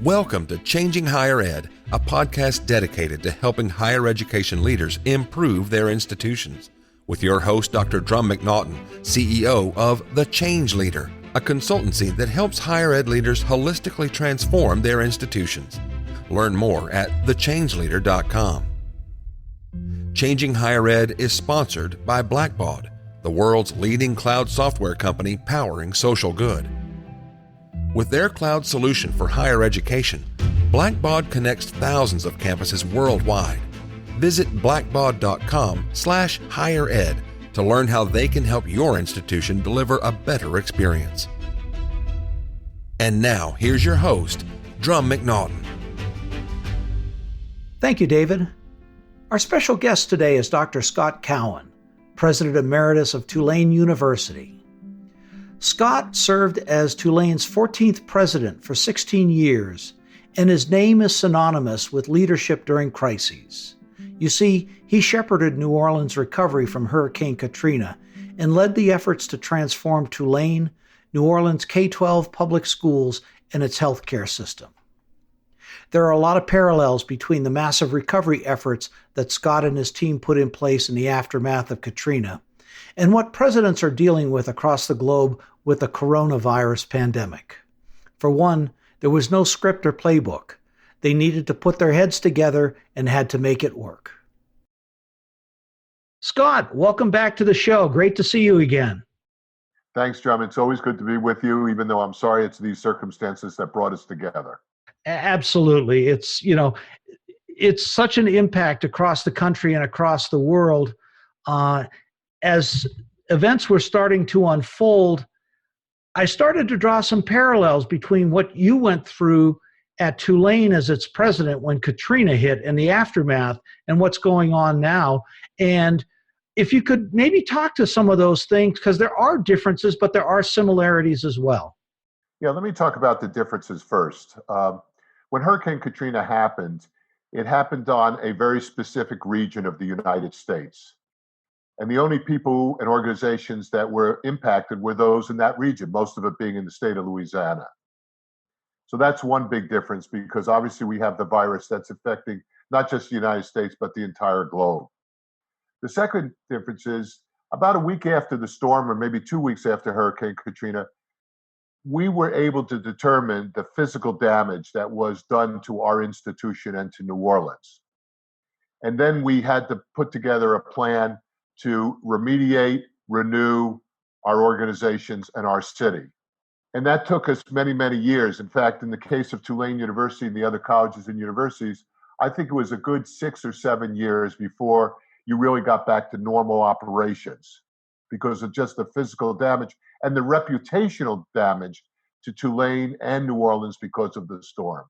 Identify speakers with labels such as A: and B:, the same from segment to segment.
A: Welcome to Changing Higher Ed, a podcast dedicated to helping higher education leaders improve their institutions. With your host, Dr. Drum McNaughton, CEO of The Change Leader, a consultancy that helps higher ed leaders holistically transform their institutions. Learn more at thechangeleader.com. Changing Higher Ed is sponsored by Blackbaud, the world's leading cloud software company powering social good. With their cloud solution for higher education, Blackbaud connects thousands of campuses worldwide. Visit blackbaud.com/highered to learn how they can help your institution deliver a better experience. And now, here's your host, Drum McNaughton.
B: Thank you, David. Our special guest today is Dr. Scott Cowen, President Emeritus of Tulane University. Scott served as Tulane's 14th president for 16 years, and his name is synonymous with leadership during crises. You see, he shepherded New Orleans' recovery from Hurricane Katrina and led the efforts to transform Tulane, New Orleans' K-12 public schools, and its healthcare system. There are a lot of parallels between the massive recovery efforts that Scott and his team put in place in the aftermath of Katrina and what presidents are dealing with across the globe with the coronavirus pandemic. For one, there was no script or playbook. They needed to put their heads together and had to make it work. Scott, welcome back to the show. Great to see you again.
C: Thanks, John. It's always good to be with you, even though I'm sorry it's these circumstances that brought us together.
B: Absolutely. It's such an impact across the country and across the world. As events were starting to unfold, I started to draw some parallels between what you went through at Tulane as its president when Katrina hit and the aftermath and what's going on now. And if you could maybe talk to some of those things, because there are differences, but there are similarities as well.
C: Yeah, let me talk about the differences first. When Hurricane Katrina happened, it happened on a very specific region of the United States. And the only people and organizations that were impacted were those in that region, most of it being in the state of Louisiana. So that's one big difference, because obviously we have the virus that's affecting not just the United States, but the entire globe. The second difference is about a week after the storm, or maybe 2 weeks after Hurricane Katrina, we were able to determine the physical damage that was done to our institution and to New Orleans. And then we had to put together a plan to remediate, renew our organizations and our city. And that took us many, many years. In fact, in the case of Tulane University and the other colleges and universities, I think it was a good 6 or 7 years before you really got back to normal operations because of just the physical damage and the reputational damage to Tulane and New Orleans because of the storm.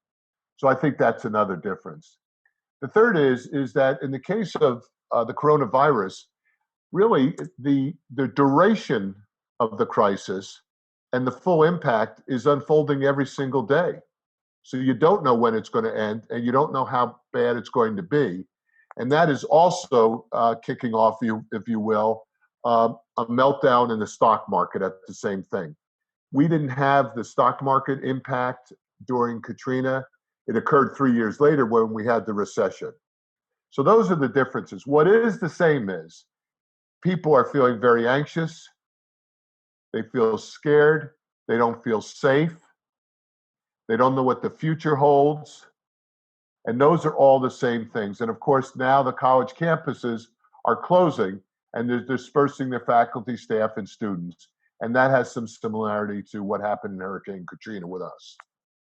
C: So I think that's another difference. The third is that in the case of the coronavirus, really the duration of the crisis and the full impact is unfolding every single day. So you don't know when it's going to end, and you don't know how bad it's going to be. And that is also kicking off, if you will, a meltdown in the stock market at the same thing. We didn't have the stock market impact during Katrina. It occurred 3 years later when we had the recession. So those are the differences. What is the same is people are feeling very anxious. They feel scared. They don't feel safe. They don't know what the future holds. And those are all the same things. And of course, now the college campuses are closing and they're dispersing their faculty, staff, and students. And that has some similarity to what happened in Hurricane Katrina with us.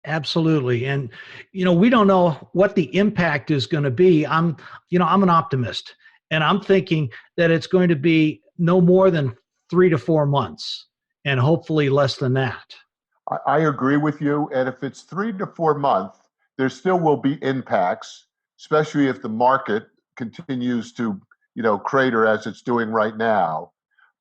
B: Absolutely. And, we don't know what the impact is going to be. I'm an optimist, and I'm thinking that it's going to be no more than 3 to 4 months, and hopefully less than that.
C: I agree with you. And if it's 3 to 4 months, there still will be impacts, especially if the market continues to, crater as it's doing right now.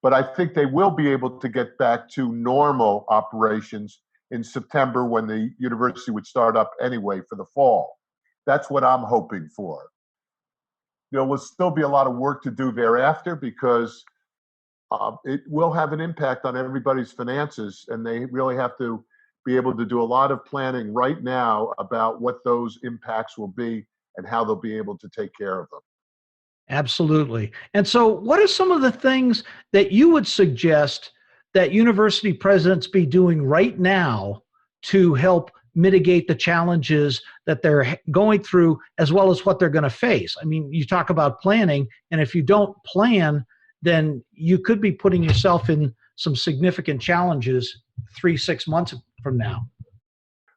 C: But I think they will be able to get back to normal operations in September when the university would start up anyway for the fall. That's what I'm hoping for. There will still be a lot of work to do thereafter because it will have an impact on everybody's finances, and they really have to be able to do a lot of planning right now about what those impacts will be and how they'll be able to take care of them.
B: Absolutely. And so, what are some of the things that you would suggest that university presidents be doing right now to help mitigate the challenges that they're going through, as well as what they're going to face? I mean, you talk about planning, and if you don't plan, then you could be putting yourself in some significant challenges 3-6 months from now.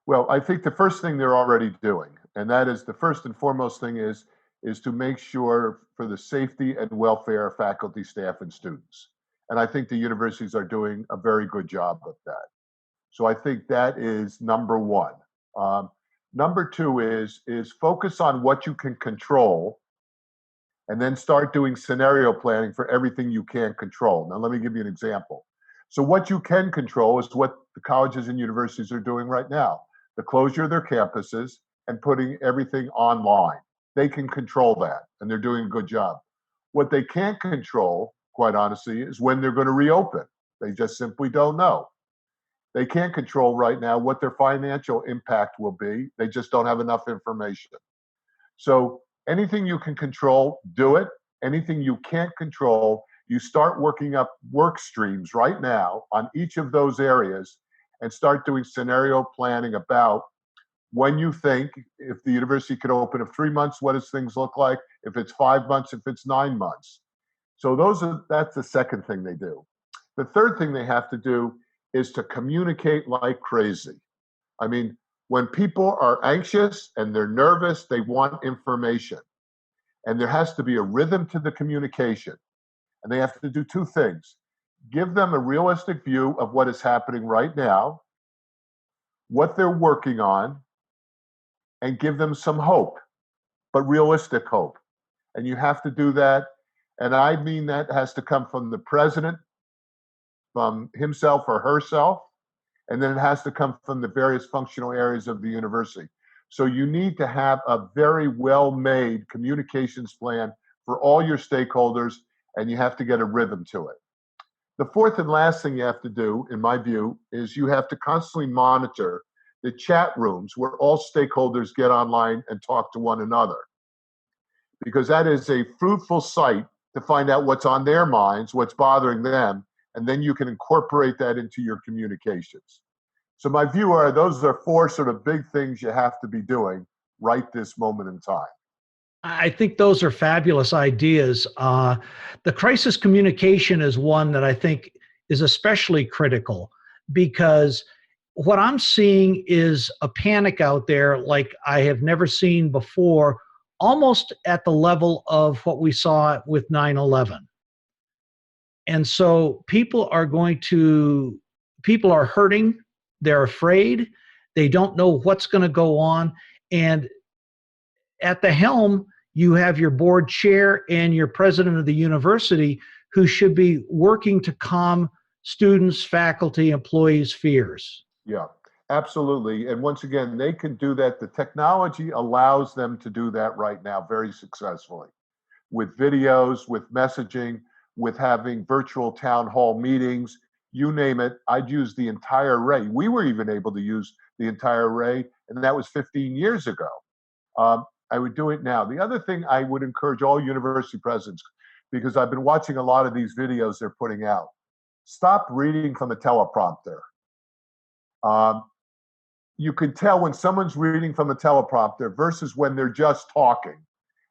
C: Well, I think the first thing they're already doing, and that is the first and foremost thing is to make sure for the safety and welfare of faculty, staff, and students. And I think the universities are doing a very good job of that. So I think that is number one. Number two is focus on what you can control and then start doing scenario planning for everything you can't control. Now, let me give you an example. So what you can control is what the colleges and universities are doing right now, the closure of their campuses and putting everything online. They can control that, and they're doing a good job. What they can't control, quite honestly, is when they're going to reopen. They just simply don't know. They can't control right now what their financial impact will be. They just don't have enough information. So anything you can control, do it. Anything you can't control, you start working up work streams right now on each of those areas and start doing scenario planning about when you think if the university could open in 3 months, what does things look like? If it's 5 months, if it's 9 months. So that's the second thing they do. The third thing they have to do is to communicate like crazy. I mean, when people are anxious and they're nervous, they want information. And there has to be a rhythm to the communication. And they have to do two things. Give them a realistic view of what is happening right now, what they're working on, and give them some hope, but realistic hope. And you have to do that. And I mean that has to come from the president, from himself or herself, and then it has to come from the various functional areas of the university. So you need to have a very well-made communications plan for all your stakeholders, and you have to get a rhythm to it. The fourth and last thing you have to do, in my view, is you have to constantly monitor the chat rooms where all stakeholders get online and talk to one another, because that is a fruitful site to find out what's on their minds, what's bothering them, and then you can incorporate that into your communications. So my view are those are four sort of big things you have to be doing right this moment in time.
B: I think those are fabulous ideas. The crisis communication is one that I think is especially critical, because what I'm seeing is a panic out there like I have never seen before, almost at the level of what we saw with 9/11. And so people are hurting, they're afraid, they don't know what's going to go on. And at the helm, you have your board chair and your president of the university who should be working to calm students, faculty, employees' fears.
C: Yeah, absolutely. And once again, they can do that. The technology allows them to do that right now very successfully with videos, with messaging, with having virtual town hall meetings, you name it. I'd use the entire array. We were even able to use the entire array, and that was 15 years ago. I would do it now. The other thing I would encourage all university presidents, because I've been watching a lot of these videos they're putting out, stop reading from a teleprompter. You can tell when someone's reading from a teleprompter versus when they're just talking.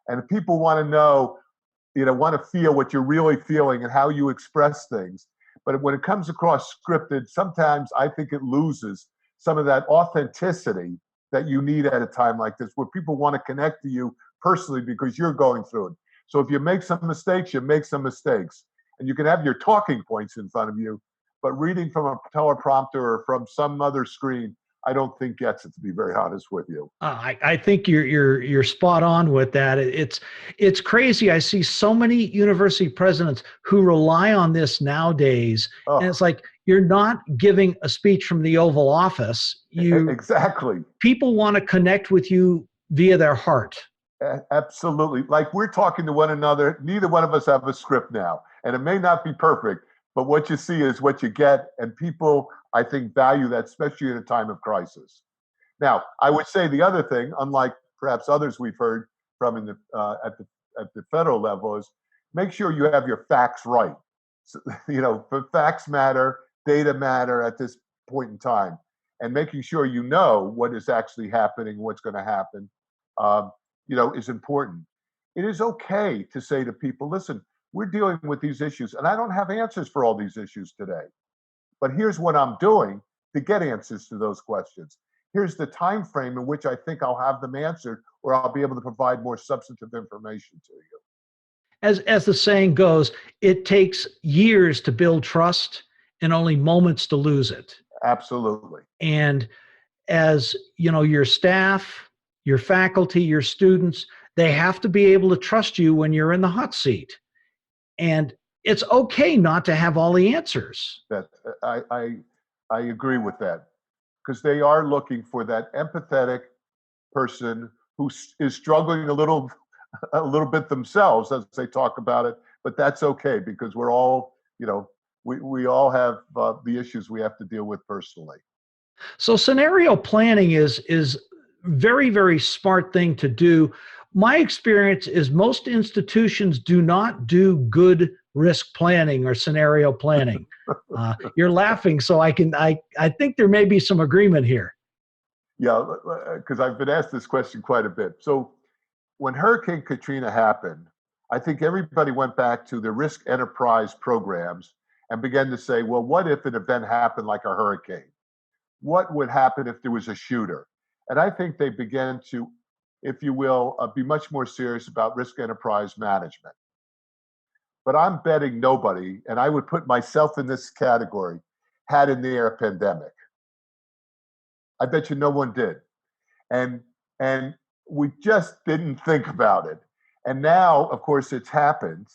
C: And if people want to know, want to feel what you're really feeling and how you express things. But when it comes across scripted, sometimes I think it loses some of that authenticity that you need at a time like this, where people want to connect to you personally because you're going through it. So if you make some mistakes, you make some mistakes. And you can have your talking points in front of you, but reading from a teleprompter or from some other screen, I don't think gets it, to be very honest with you.
B: I think you're spot on with that. It's crazy. I see so many university presidents who rely on this nowadays, and it's like you're not giving a speech from the Oval Office.
C: Exactly.
B: People want to connect with you via their heart.
C: Absolutely. Like we're talking to one another. Neither one of us have a script now, and it may not be perfect, but what you see is what you get. And people, I think, value that, especially in a time of crisis. Now, I would say the other thing, unlike perhaps others we've heard from at the federal level, is make sure you have your facts right. So, facts matter, data matter at this point in time, and making sure you know what is actually happening, what's going to happen, is important. It is okay to say to people, listen, we're dealing with these issues, and I don't have answers for all these issues today. But here's what I'm doing to get answers to those questions. Here's the time frame in which I think I'll have them answered, or I'll be able to provide more substantive information to you.
B: As the saying goes, it takes years to build trust and only moments to lose it.
C: Absolutely.
B: And as your staff, your faculty, your students, they have to be able to trust you when you're in the hot seat. And it's okay not to have all the answers.
C: That I agree with that, because they are looking for that empathetic person who is struggling a little bit themselves as they talk about it. But that's okay, because we're all, we all have the issues we have to deal with personally.
B: So scenario planning is very, very smart thing to do. My experience is most institutions do not do good risk planning or scenario planning. You're laughing, so I think there may be some agreement here.
C: Yeah, because I've been asked this question quite a bit. So when Hurricane Katrina happened, I think everybody went back to the risk enterprise programs and began to say, well, what if an event happened like a hurricane? What would happen if there was a shooter? And I think they began to, if you will, be much more serious about risk enterprise management. But I'm betting nobody, and I would put myself in this category, had in the air a pandemic. I bet you no one did. And we just didn't think about it. And now, of course, it's happened.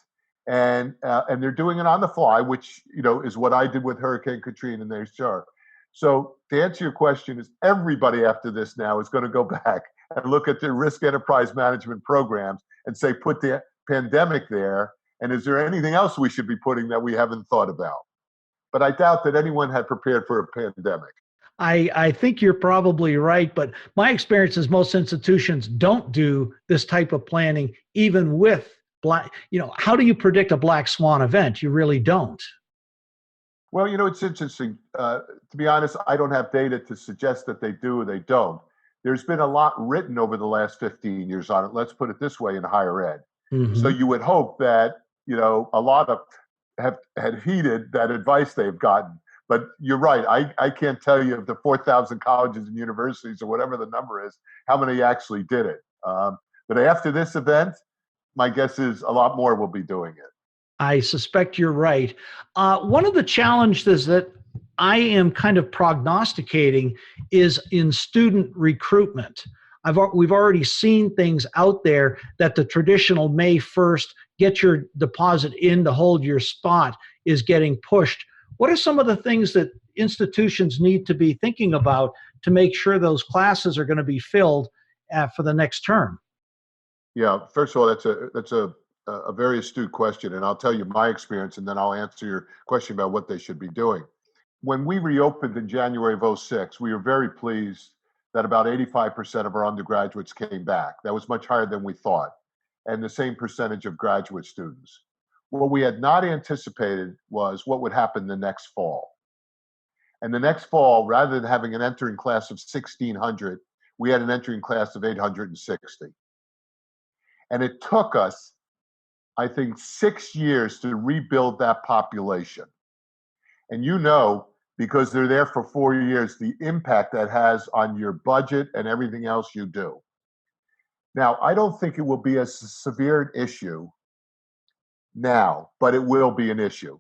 C: And they're doing it on the fly, which, is what I did with Hurricane Katrina and their chart. So to answer your question, is everybody after this now is going to go back and look at their risk enterprise management programs and say, put the pandemic there. And is there anything else we should be putting that we haven't thought about? But I doubt that anyone had prepared for a pandemic.
B: I think you're probably right, but my experience is most institutions don't do this type of planning, even with how do you predict a black swan event? You really don't.
C: Well, it's interesting. To be honest, I don't have data to suggest that they do or they don't. There's been a lot written over the last 15 years on it. Let's put it this way, in higher ed. Mm-hmm. So you would hope that, a lot of had heeded that advice they've gotten. But you're right. I can't tell you of the 4,000 colleges and universities or whatever the number is, how many actually did it. But after this event, my guess is a lot more will be doing it.
B: I suspect you're right. One of the challenges that I am kind of prognosticating is in student recruitment. We've already seen things out there that the traditional May 1st, get your deposit in to hold your spot, is getting pushed. What are some of the things that institutions need to be thinking about to make sure those classes are going to be filled for the next term?
C: Yeah, first of all, that's a very astute question, and I'll tell you my experience, and then I'll answer your question about what they should be doing. When we reopened in January of 2006, we were very pleased that about 85% of our undergraduates came back. That was much higher than we thought, and the same percentage of graduate students. What we had not anticipated was what would happen the next fall. And the next fall, rather than having an entering class of 1,600, we had an entering class of 860. And it took us, I think, 6 years to rebuild that population. And because they're there for 4 years, the impact that has on your budget and everything else you do. Now, I don't think it will be as severe an issue now, but it will be an issue,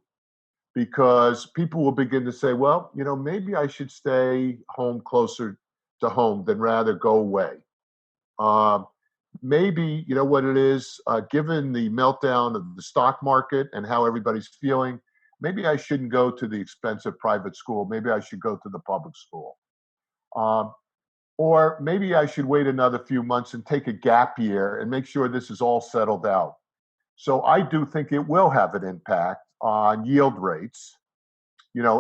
C: because people will begin to say, well, maybe I should stay home closer to home than rather go away. Maybe, what it is, given the meltdown of the stock market and how everybody's feeling, maybe I shouldn't go to the expensive private school. Maybe I should go to the public school. Or maybe I should wait another few months and take a gap year and make sure this is all settled out. So I do think it will have an impact on yield rates,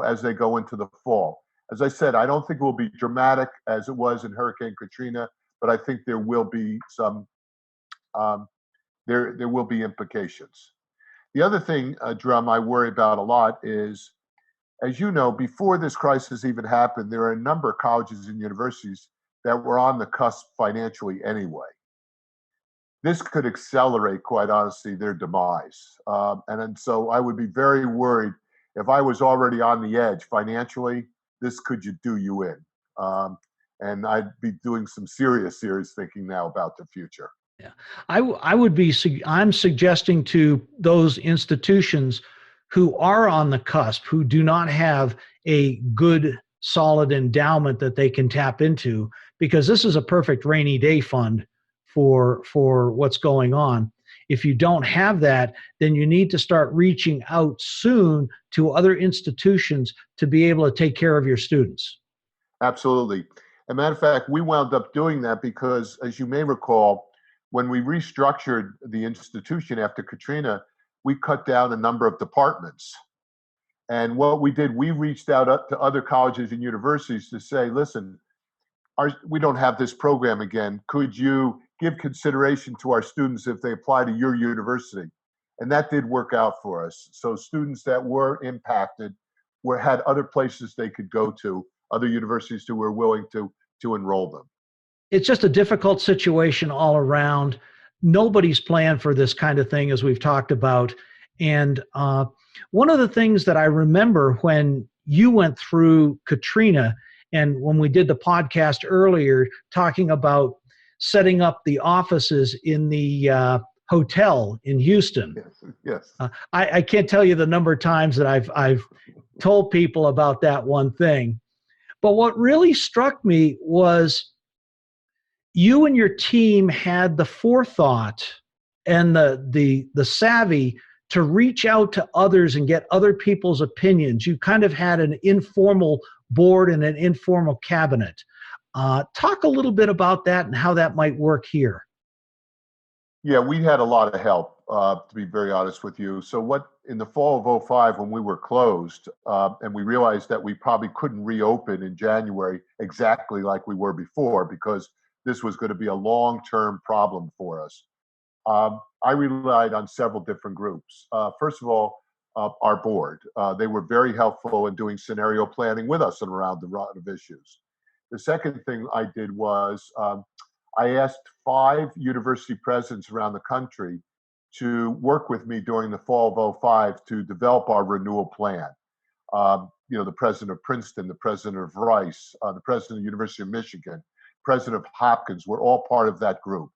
C: as they go into the fall. As I said, I don't think it will be dramatic as it was in Hurricane Katrina, but I think there will be some there will be implications. The other thing, Drum, I worry about a lot is, as you know, before this crisis even happened, there are a number of colleges and universities that were on the cusp financially anyway. This could accelerate, quite honestly, their demise. And so I would be very worried if I was already on the edge financially, this could do you in. And I'd be doing some serious thinking now about the future.
B: Yeah, I would be, I'm suggesting to those institutions who are on the cusp, who do not have a good, solid endowment that they can tap into, because this is a perfect rainy day fund for what's going on. If you don't have that, then you need to start reaching out soon to other institutions to be able to take care of your students.
C: Absolutely. As a matter of fact, we wound up doing that because, as you may recall, when we restructured the institution after Katrina, we cut down a number of departments. And what we did, we reached out to other colleges and universities to say, listen, we don't have this program again. Could you give consideration to our students if they apply to your university? And that did work out for us. So students that were impacted had other places they could go to, other universities who were willing to enroll them.
B: It's just a difficult situation all around. Nobody's planned for this kind of thing, as we've talked about. And one of the things that I remember when you went through Katrina, and when we did the podcast earlier, talking about setting up the offices in the hotel in Houston.
C: Yes.
B: I can't tell you the number of times that I've told people about that one thing. But what really struck me was you and your team had the forethought and the savvy to reach out to others and get other people's opinions. You kind of had an informal board and an informal cabinet. Talk a little bit about that and how that might work here.
C: Yeah, we had a lot of help, to be very honest with you. So in the fall of 2005, when we were closed, and we realized that we probably couldn't reopen in January exactly like we were before, because this was going to be a long-term problem for us. I relied on several different groups. First of all, our board. They were very helpful in doing scenario planning with us and around the lot of issues. The second thing I did was I asked 5 university presidents around the country to work with me during the fall of 2005 to develop our renewal plan. The president of Princeton, the president of Rice, the president of the University of Michigan, president of Hopkins were all part of that group.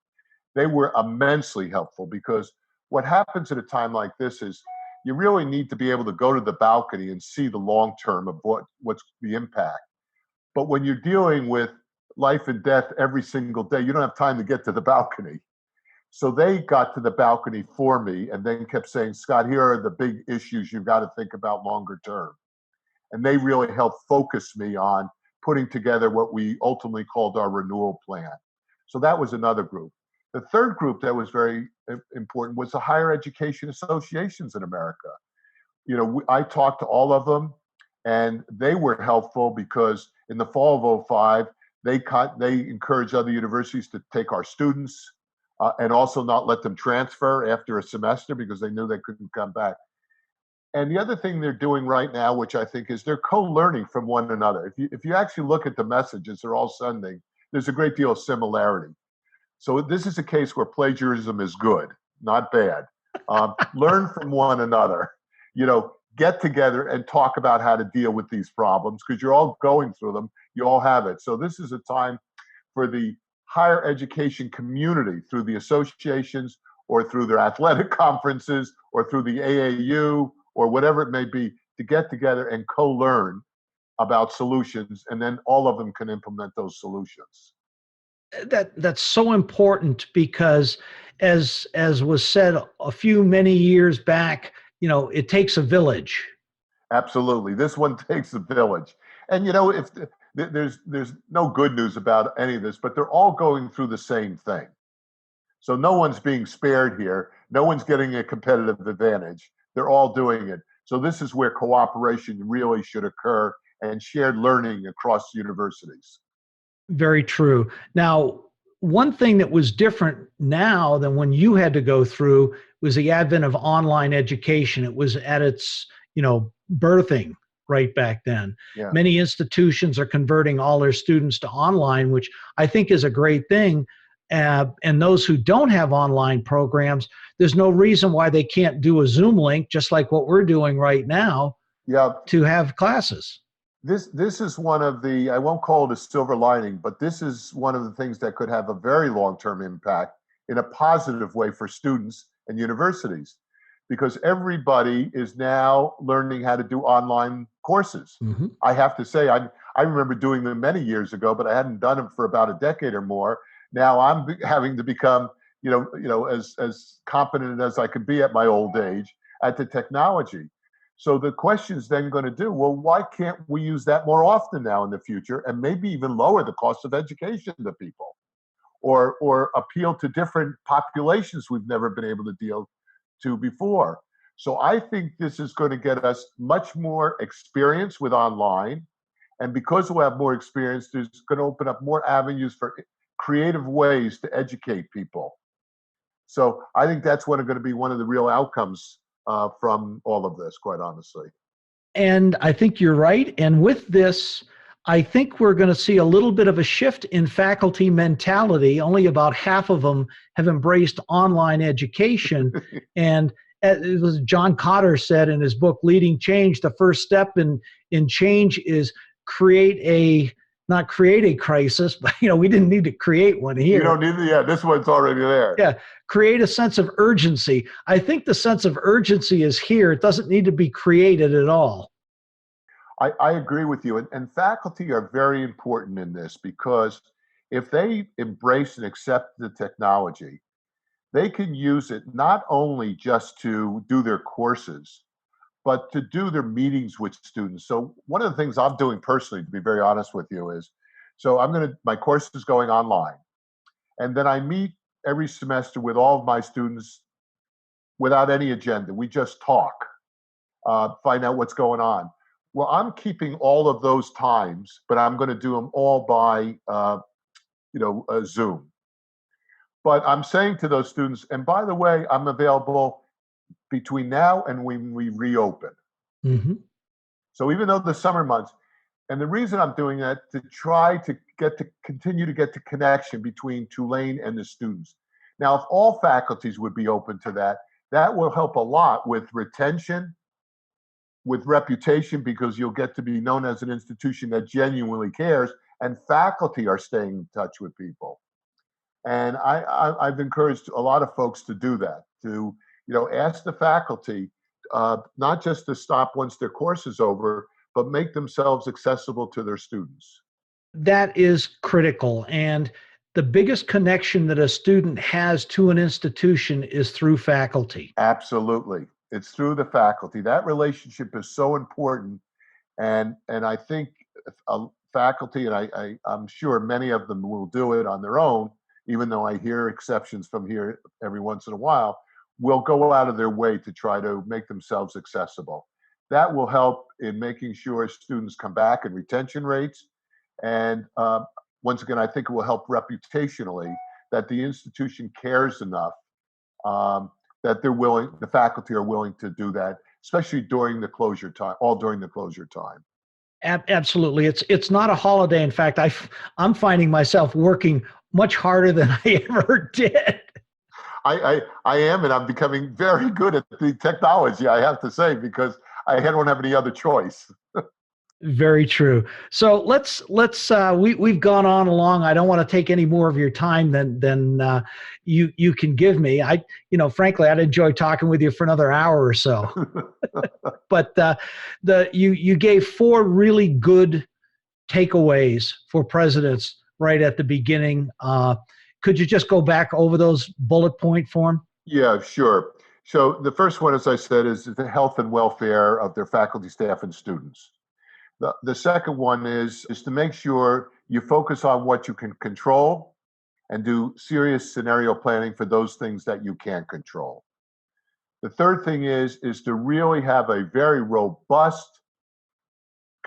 C: They were immensely helpful, because what happens at a time like this is you really need to be able to go to the balcony and see the long term of what's the impact. But when you're dealing with life and death every single day, you don't have time to get to the balcony. So they got to the balcony for me and then kept saying, Scott, here are the big issues you've got to think about longer term. And they really helped focus me on putting together what we ultimately called our renewal plan. So that was another group. The third group that was very important was the higher education associations in America. I talked to all of them, and they were helpful because in the fall of 2005, they encouraged other universities to take our students and also not let them transfer after a semester because they knew they couldn't come back. And the other thing they're doing right now, which I think is they're co-learning from one another. If you actually look at the messages they're all sending, there's a great deal of similarity. So this is a case where plagiarism is good, not bad. Learn from one another. Get together and talk about how to deal with these problems, because you're all going through them. You all have it. So this is a time for the higher education community, through the associations or through their athletic conferences or through the AAU or whatever it may be, to get together and co-learn about solutions, and then all of them can implement those solutions.
B: That's so important, because as was said many years back, it takes a village.
C: Absolutely. This one takes a village. And if there's no good news about any of this, but they're all going through the same thing. So no one's being spared here. No one's getting a competitive advantage. They're all doing it. So this is where cooperation really should occur, and shared learning across universities.
B: Very true. Now, one thing that was different now than when you had to go through was the advent of online education. It was at its, birthing right back then.
C: Yeah.
B: Many institutions are converting all their students to online, which I think is a great thing. And those who don't have online programs, there's no reason why they can't do a Zoom link, just like what we're doing right now, to have classes.
C: This is one of the, I won't call it a silver lining, but this is one of the things that could have a very long-term impact in a positive way for students and universities, because everybody is now learning how to do online courses.
B: Mm-hmm.
C: I have to say, I remember doing them many years ago, but I hadn't done them for about a decade or more. Now I'm having to become, as competent as I could be at my old age at the technology. So the question is then going to do, well, why can't we use that more often now in the future, and maybe even lower the cost of education to people, or appeal to different populations we've never been able to deal to before. So I think this is going to get us much more experience with online. And because we'll have more experience, there's going to open up more avenues for creative ways to educate people. So I think that's going to be one of the real outcomes from all of this, quite honestly.
B: And I think you're right. And with this, I think we're going to see a little bit of a shift in faculty mentality. Only about half of them have embraced online education. And it was John Cotter said in his book, Leading Change, the first step in change is not create a crisis, but we didn't need to create one here.
C: You don't need this one's already there.
B: Yeah, create a sense of urgency. I think the sense of urgency is here. It doesn't need to be created at all.
C: I agree with you. And faculty are very important in this, because if they embrace and accept the technology, they can use it not only just to do their courses, but to do their meetings with students. So one of the things I'm doing personally, to be very honest with you, is, my course is going online. And then I meet every semester with all of my students without any agenda. We just talk, find out what's going on. Well, I'm keeping all of those times, but I'm going to do them all by, Zoom. But I'm saying to those students, and by the way, I'm available between now and when we reopen.
B: Mm-hmm.
C: So even though the summer months, and the reason I'm doing that, to try to continue to get the connection between Tulane and the students. Now, if all faculties would be open to that, that will help a lot with retention, with reputation, because you'll get to be known as an institution that genuinely cares, and faculty are staying in touch with people. And I've encouraged a lot of folks to do that, to ask the faculty not just to stop once their course is over, but make themselves accessible to their students.
B: That is critical. And the biggest connection that a student has to an institution is through faculty.
C: Absolutely. It's through the faculty. That relationship is so important. And I think faculty, and I'm sure many of them will do it on their own, even though I hear exceptions from here every once in a while, will go out of their way to try to make themselves accessible. That will help in making sure students come back and retention rates. And once again, I think it will help reputationally, that the institution cares enough that the faculty are willing to do that, especially during the closure time, all during the closure time.
B: Absolutely. It's not a holiday. In fact, I'm finding myself working much harder than I ever did.
C: I am, and I'm becoming very good at the technology, I have to say, because I don't have any other choice.
B: Very true. So we've gone on along. I don't want to take any more of your time than you can give me. Frankly, I'd enjoy talking with you for another hour or so. But you gave 4 really good takeaways for presidents right at the beginning. Could you just go back over those bullet point form?
C: Yeah, sure. So the first one, as I said, is the health and welfare of their faculty, staff, and students. The second one is to make sure you focus on what you can control and do serious scenario planning for those things that you can't control. The third thing is to really have a very robust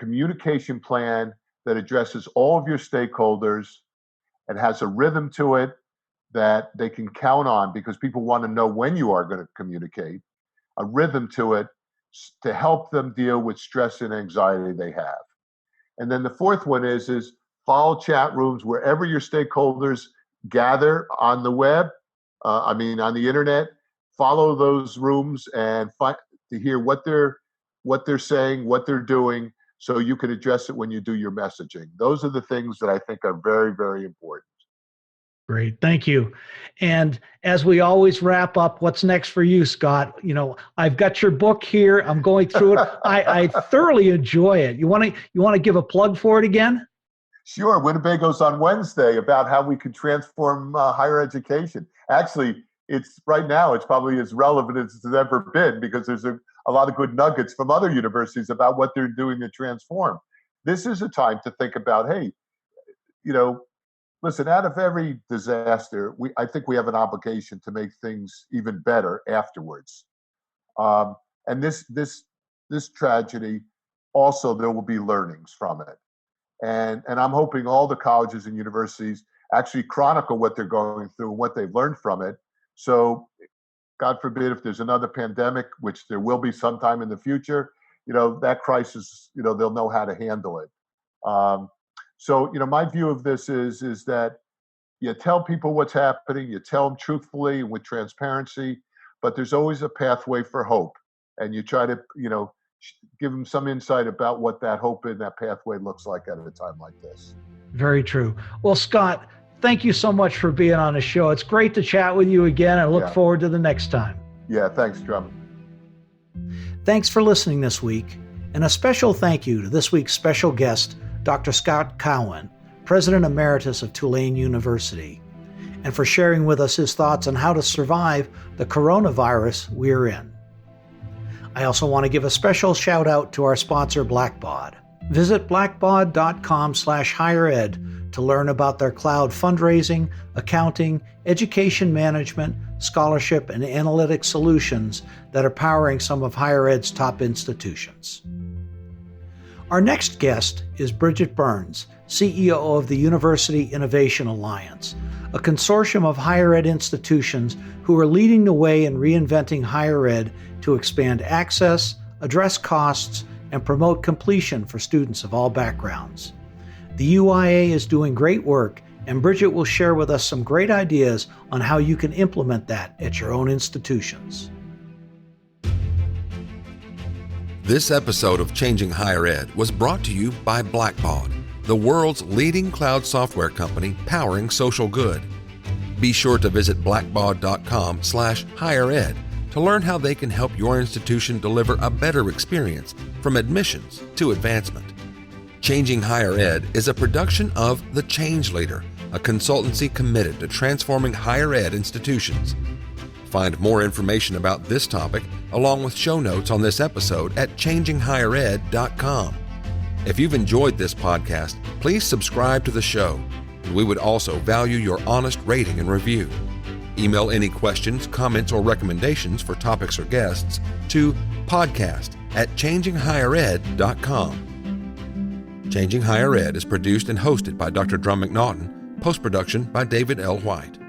C: communication plan that addresses all of your stakeholders and has a rhythm to it that they can count on, because people want to know when you are going to communicate, a rhythm to it to help them deal with stress and anxiety they have. And then the fourth one is follow chat rooms wherever your stakeholders gather on the web, on the internet. Follow those rooms and to hear what they're saying, what they're doing, so you can address it when you do your messaging. Those are the things that I think are very, very important.
B: Great. Thank you. And as we always wrap up, what's next for you, Scott? I've got your book here. I'm going through it. I thoroughly enjoy it. You want to give a plug for it again?
C: Sure. Winnebago's on Wednesday, about how we can transform higher education. Actually, right now it's probably as relevant as it's ever been, because there's a lot of good nuggets from other universities about what they're doing to transform. This is a time to think about, hey, listen, out of every disaster, I think we have an obligation to make things even better afterwards. And this tragedy, also there will be learnings from it. And I'm hoping all the colleges and universities actually chronicle what they're going through and what they've learned from it. So God forbid, if there's another pandemic, which there will be sometime in the future, that crisis, they'll know how to handle it. So, my view of this is that you tell people what's happening, you tell them truthfully and with transparency, but there's always a pathway for hope. And you try to, give them some insight about what that hope in that pathway looks like at a time like this. Very true. Well, Scott, thank you so much for being on the show. It's great to chat with you again. I look forward to the next time. Yeah, thanks, Drum. Thanks for listening this week. And a special thank you to this week's special guest, Dr. Scott Cowen, President Emeritus of Tulane University, and for sharing with us his thoughts on how to survive the coronavirus we're in. I also want to give a special shout out to our sponsor, Blackbaud. Visit blackbaud.com/highered to learn about their cloud fundraising, accounting, education management, scholarship, and analytic solutions that are powering some of higher ed's top institutions. Our next guest is Bridget Burns, CEO of the University Innovation Alliance, a consortium of higher ed institutions who are leading the way in reinventing higher ed to expand access, address costs, and promote completion for students of all backgrounds. The UIA is doing great work, and Bridget will share with us some great ideas on how you can implement that at your own institutions.
A: This episode of Changing Higher Ed was brought to you by Blackbaud, the world's leading cloud software company powering social good. Be sure to visit blackbaud.com/highered to learn how they can help your institution deliver a better experience from admissions to advancement. Changing Higher Ed is a production of The Change Leader, a consultancy committed to transforming higher ed institutions. Find more information about this topic, along with show notes on this episode at changinghighered.com. If you've enjoyed this podcast, please subscribe to the show, and we would also value your honest rating and review. Email any questions, comments, or recommendations for topics or guests to podcast@changinghighered.com. Changing Higher Ed is produced and hosted by Dr. Drum McNaughton, post-production by David L. White.